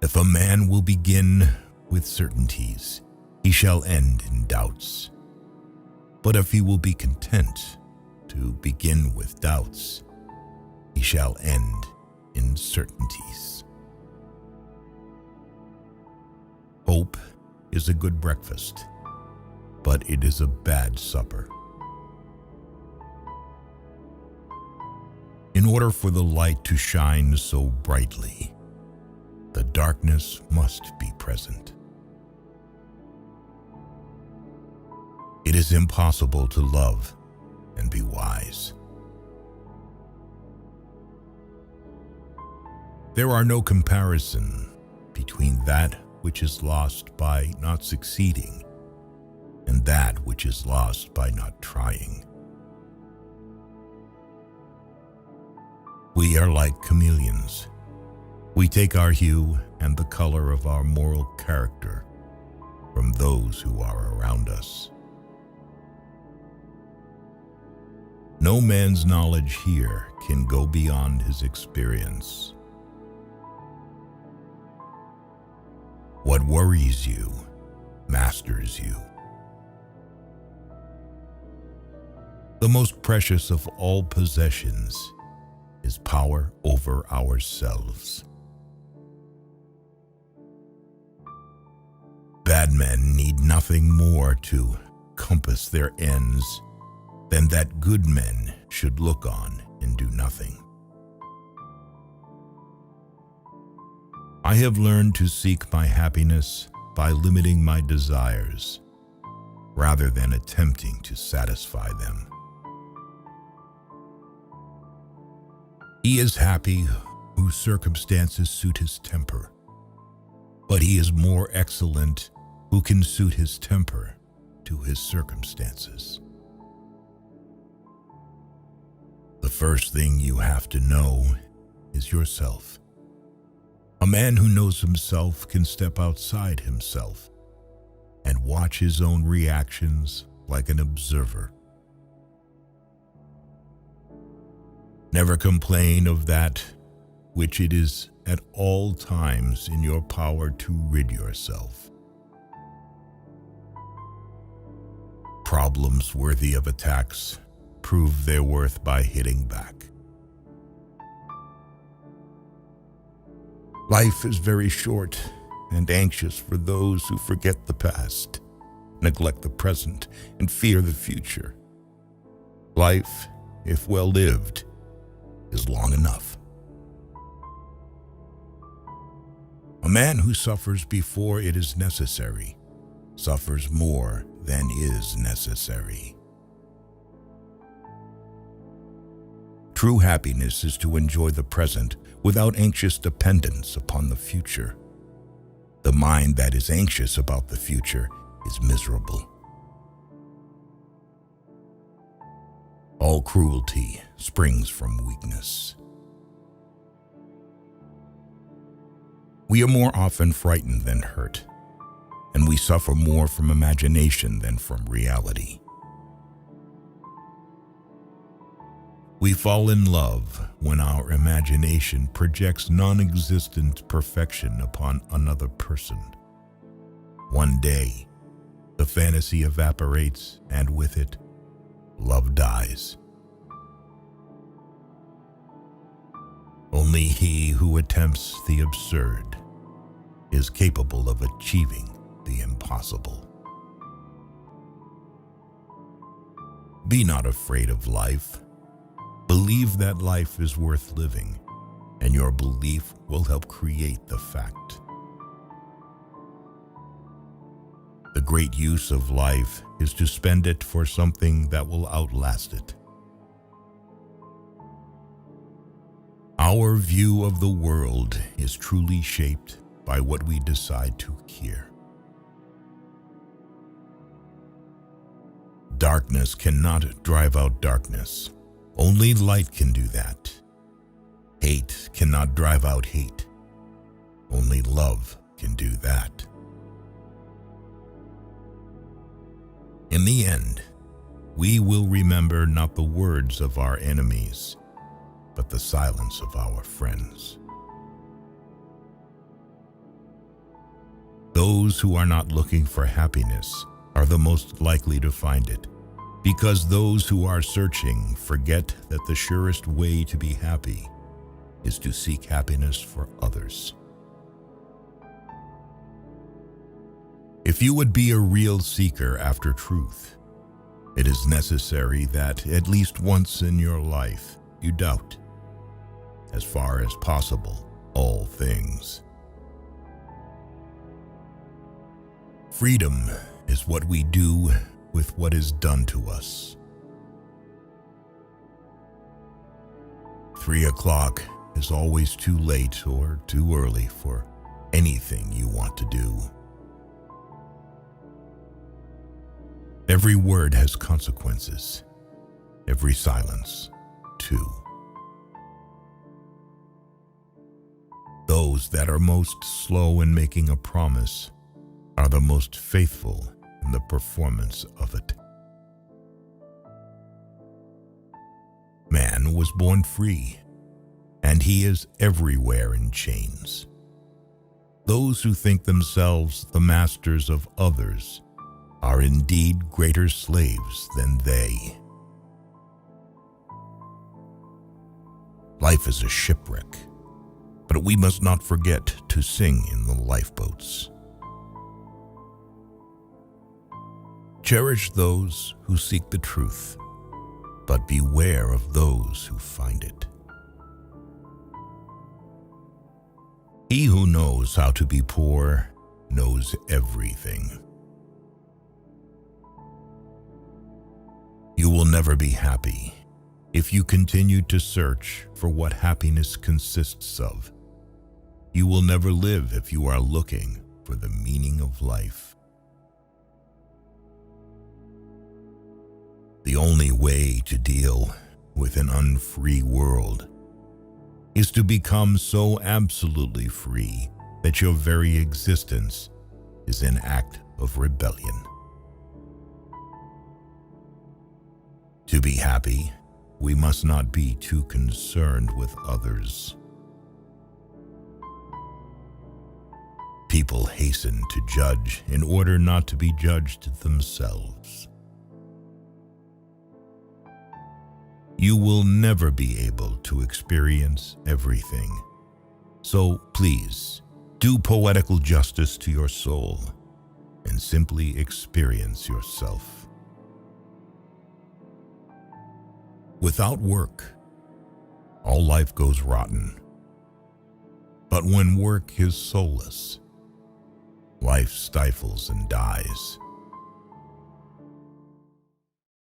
If a man will begin with certainties, he shall end in doubts. But if he will be content to begin with doubts, he shall end in certainties. Hope is a good breakfast, but it is a bad supper. In order for the light to shine so brightly, the darkness must be present. It is impossible to love and be wise. There are no comparison between that which is lost by not succeeding and that which is lost by not trying. We are like chameleons. We take our hue and the color of our moral character from those who are around us. No man's knowledge here can go beyond his experience. What worries you masters you. The most precious of all possessions is power over ourselves. Bad men need nothing more to compass their ends than that good men should look on and do nothing. I have learned to seek my happiness by limiting my desires rather than attempting to satisfy them. He is happy whose circumstances suit his temper, but he is more excellent who can suit his temper to his circumstances. The first thing you have to know is yourself. A man who knows himself can step outside himself and watch his own reactions like an observer. Never complain of that which it is at all times in your power to rid yourself. Problems worthy of attacks prove their worth by hitting back. Life is very short and anxious for those who forget the past, neglect the present, and fear the future. Life, if well lived, is long enough. A man who suffers before it is necessary suffers more than is necessary. True happiness is to enjoy the present without anxious dependence upon the future. The mind that is anxious about the future is miserable. All cruelty springs from weakness. We are more often frightened than hurt, and we suffer more from imagination than from reality. We fall in love when our imagination projects non-existent perfection upon another person. One day, the fantasy evaporates, and with it, love dies. Only he who attempts the absurd is capable of achieving the impossible. Be not afraid of life. Believe that life is worth living, and your belief will help create the fact. The great use of life is to spend it for something that will outlast it. Our view of the world is truly shaped by what we decide to hear. Darkness cannot drive out darkness. Only light can do that. Hate cannot drive out hate. Only love can do that. In the end, we will remember not the words of our enemies, but the silence of our friends. Those who are not looking for happiness are the most likely to find it, because those who are searching forget that the surest way to be happy is to seek happiness for others. If you would be a real seeker after truth, it is necessary that at least once in your life you doubt, as far as possible, all things. Freedom is what we do with what is done to us. 3 o'clock is always too late or too early for anything you want to do. Every word has consequences, every silence, too. Those that are most slow in making a promise are the most faithful in the performance of it. Man was born free, and he is everywhere in chains. Those who think themselves the masters of others are indeed greater slaves than they. Life is a shipwreck, but we must not forget to sing in the lifeboats. Cherish those who seek the truth, but beware of those who find it. He who knows how to be poor knows everything. You will never be happy if you continue to search for what happiness consists of. You will never live if you are looking for the meaning of life. The only way to deal with an unfree world is to become so absolutely free that your very existence is an act of rebellion. To be happy, we must not be too concerned with others. People hasten to judge in order not to be judged themselves. You will never be able to experience everything, so please do poetical justice to your soul and simply experience yourself. Without work, all life goes rotten. But when work is soulless, life stifles and dies.